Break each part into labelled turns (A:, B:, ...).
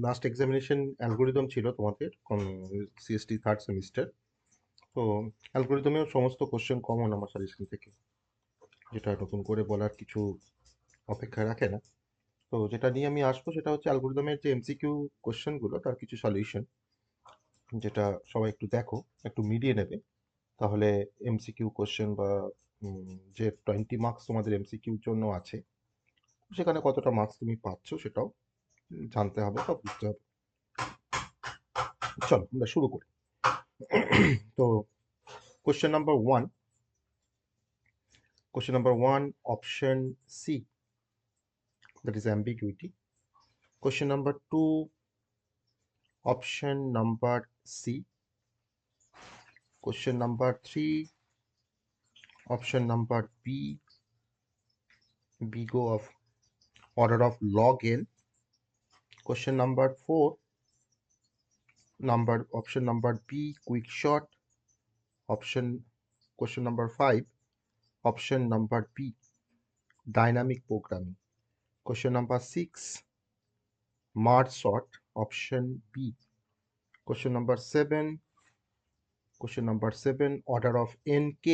A: Last examination algorithm ছিল তোমাদের CST third semester. তো অ্যালগোরিদমেও সমস্ত কোশ্চেন কমন আমার সাজেশন থেকে, যেটা নতুন করে বলার কিছু অপেক্ষা রাখে না। তো যেটা নিয়ে আমি আসবো সেটা হচ্ছে অ্যালগোরিদমের যে এমসিকিউ কোশ্চেনগুলো তার কিছু সলিউশন, যেটা সবাই একটু দেখো, একটু মিলিয়ে নেবে। তাহলে এমসিকিউ কোশ্চেন বা যে 20 মার্কস তোমাদের এমসিকিউর জন্য আছে, সেখানে কতটা মার্কস তুমি পাচ্ছ সেটাও জানতে হবে বা বুঝতে হবে। চলো আমরা শুরু করি। তো question number one, option C, that is ambiguity. Question number 2, option number C. Question number 3, option number B, go of order of log n. Question number 4, option number B, quick short. Question number 5, option number B, dynamic programming. Question number 6, merge sort, option B. Question number 7, order of nk,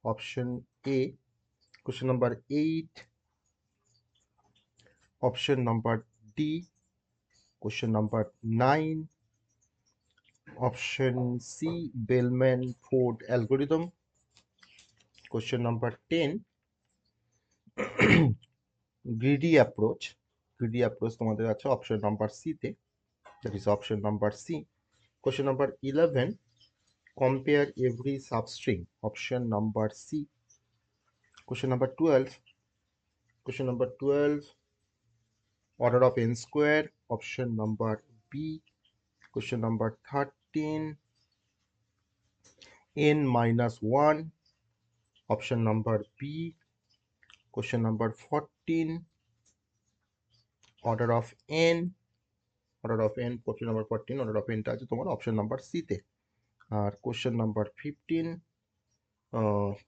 A: option A. Question number 8, option number D. Question number 9, option C, Bellman-Ford algorithm. Question number 10, greedy approach. তোমাদের আছে option number C তে, that is option number C. Question number 11, compare every substring, option number C. Question number 12, order of n square, option number B. Question number 13, n minus 1, option number B. Question number 14, order of n, question number 14, order of n টা আছে তোমার option number C তে। আর question number 15,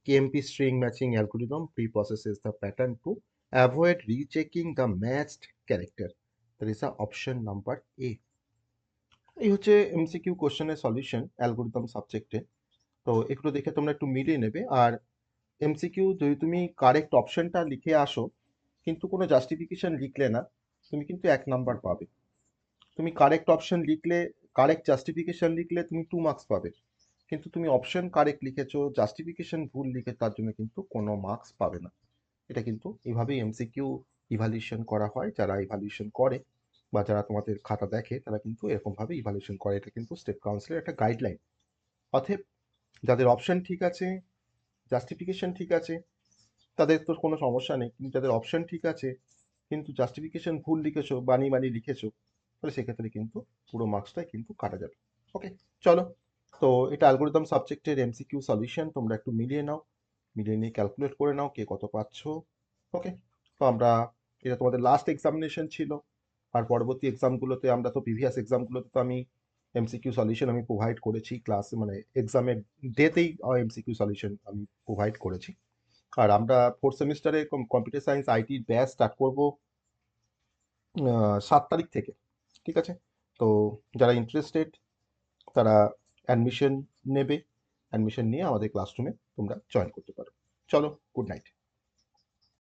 A: KMP string matching algorithm pre-processes the pattern to avoid rechecking the matched character, that is the option number A. এই হচ্ছে MCQ কোশ্চেনের solution algorithm সাবজেক্টে। তো একটু দেখে তোমরা একটু মিলিয়ে নেবে। আর এমসিকিউ যদি তুমি কারেক্ট অপশনটা লিখে আসো কিন্তু কোনো জাস্টিফিকেশন লিখলে না, তুমি কিন্তু 1 নাম্বার পাবে। তুমি কারেক্ট অপশন লিখলে, কারেক্ট জাস্টিফিকেশন লিখলে তুমি 2 মার্কস পাবে। কিন্তু তুমি অপশন কারেক্ট লিখেছো, জাস্টিফিকেশন ভুল লিখে, তার জন্য কিন্তু কোনো মার্কস পাবে না। এটা কিন্তু এভাবেই এমসিকিউ ইভালুয়েশন করা হয়। যারা ইভালুয়েশন করে বা যারা তোমাদের খাতা দেখে তারা কিন্তু এরকমভাবে ইভালুয়েশন করে। এটা কিন্তু স্টেট কাউন্সিলের একটা গাইডলাইন। অতএব যাদের অপশন ঠিক আছে, জাস্টিফিকেশন ঠিক আছে, তাদের তো কোনো সমস্যা নেই। কিন্তু যাদের অপশন ঠিক আছে কিন্তু জাস্টিফিকেশন ভুল লিখেছো, বানিয়ে লিখেছো, তাহলে সেক্ষেত্রে কিন্তু পুরো মার্কসটাই কিন্তু কাটা যাবে। ওকে, চলো। তো এটা অ্যালগোরিদম সাবজেক্টের এমসিকিউ সলিউশন। তোমরা একটু মিলিয়ে নাও, মিলিয়ে নিয়ে ক্যালকুলেট করে নাও কে কত পাচ্ছ। ওকে, তো আমরা, এটা তোমাদের লাস্ট এক্সামিনেশন ছিল। আর পরবর্তী এক্সামগুলোতে আমরা তো প্রিভিয়াস এক্সামগুলোতে তো আমি এমসিকিউ সলিউশন আমি প্রোভাইড করেছি ক্লাসে, মানে এক্সামের ডেতেই এমসিকিউ সলিউশন আমি প্রোভাইড করেছি। আর আমরা ফোর্থ সেমিস্টারে কম্পিউটার সায়েন্স আইটির ব্যাচ স্টার্ট করবো 7 তারিখ থেকে। ঠিক আছে, তো যারা ইন্টারেস্টেড তারা অ্যাডমিশন নেবে, অ্যাডমিশন নিয়ে আমাদের ক্লাসরুমে তোমরা জয়েন করতে পারো। চলো, গুড নাইট।